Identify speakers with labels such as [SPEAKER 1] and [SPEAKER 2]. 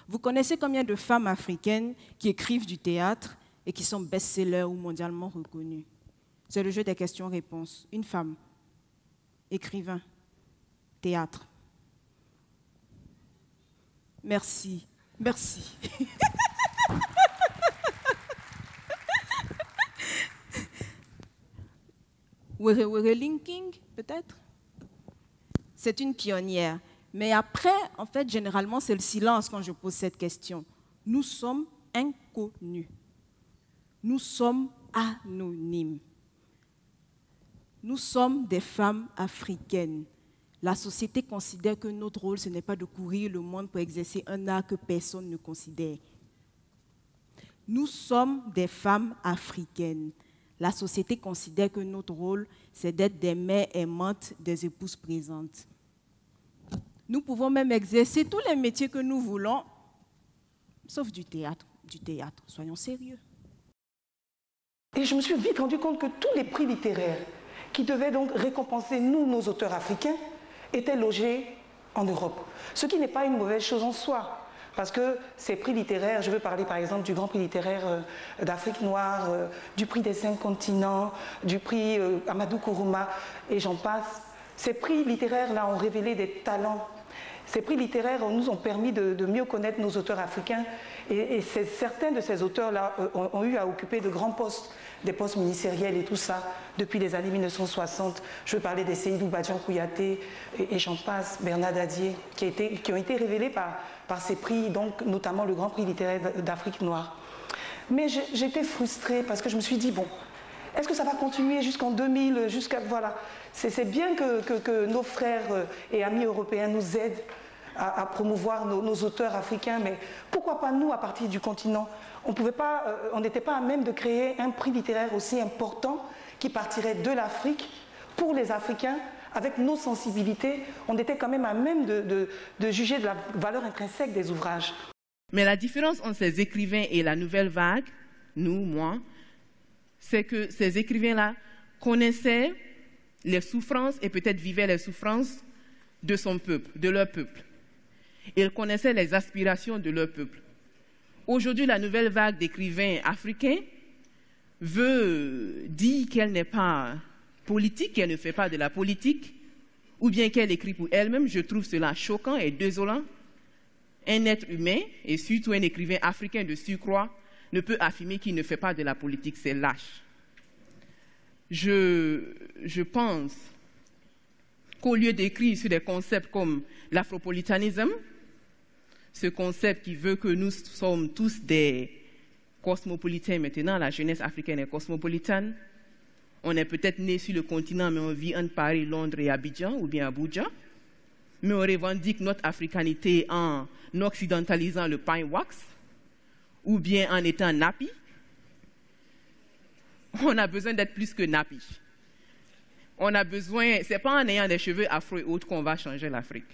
[SPEAKER 1] Vous connaissez combien de femmes africaines qui écrivent du théâtre et qui sont best-sellers ou mondialement reconnues? C'est le jeu des questions-réponses. Une femme, écrivain, théâtre. Merci, merci. Were Linking, peut-être? C'est une pionnière. Mais après, en fait, généralement, c'est le silence quand je pose cette question. Nous sommes inconnus. Nous sommes anonymes. Nous sommes des femmes africaines. La société considère que notre rôle, ce n'est pas de courir le monde pour exercer un art que personne ne considère. Nous sommes des femmes africaines. La société considère que notre rôle, c'est d'être des mères aimantes, des épouses présentes. Nous pouvons même exercer tous les métiers que nous voulons, sauf du théâtre. Soyons sérieux.
[SPEAKER 2] Et je me suis vite rendu compte que tous les prix littéraires qui devaient donc récompenser nous, nos auteurs africains, étaient logés en Europe. Ce qui n'est pas une mauvaise chose en soi. Parce que ces prix littéraires, je veux parler par exemple du Grand Prix littéraire d'Afrique noire, du prix des 5 continents, du prix Amadou Kourouma, et j'en passe. Ces prix littéraires-là ont révélé des talents. Ces prix littéraires nous ont permis de mieux connaître nos auteurs africains. Et certains de ces auteurs-là ont eu à occuper de grands postes, des postes ministériels et tout ça, depuis les années 1960. Je veux parler des Seydou Badian Kouyaté et j'en passe, Bernard Dadier, qui ont été révélés par ces prix, donc notamment le Grand Prix littéraire d'Afrique noire. Mais j'étais frustrée parce que je me suis dit, bon, est-ce que ça va continuer jusqu'en 2000, voilà. C'est bien que nos frères et amis européens nous aident à promouvoir nos auteurs africains, mais pourquoi pas nous à partir du continent? On n'était pas à même de créer un prix littéraire aussi important qui partirait de l'Afrique pour les Africains, avec nos sensibilités. On était quand même à même de juger de la valeur intrinsèque des ouvrages.
[SPEAKER 3] Mais la différence entre ces écrivains et la nouvelle vague, nous, moi, c'est que ces écrivains-là connaissaient les souffrances et peut-être vivaient les souffrances de son peuple, de leur peuple. Ils connaissaient les aspirations de leur peuple. Aujourd'hui, la nouvelle vague d'écrivains africains veut dire qu'elle n'est pas politique, qu'elle ne fait pas de la politique, ou bien qu'elle écrit pour elle-même. Je trouve cela choquant et désolant. Un être humain, et surtout un écrivain africain de surcroît, ne peut affirmer qu'il ne fait pas de la politique, c'est lâche. Je pense qu'au lieu d'écrire sur des concepts comme l'afropolitanisme, ce concept qui veut que nous sommes tous des cosmopolitains maintenant, la jeunesse africaine est cosmopolitaine, on est peut-être né sur le continent, mais on vit entre Paris, Londres et Abidjan, ou bien Abuja, mais on revendique notre africanité en occidentalisant le pine wax, ou bien en étant nappy. On a besoin d'être plus que nappy. On a besoin, c'est pas en ayant des cheveux afro et autres qu'on va changer l'Afrique.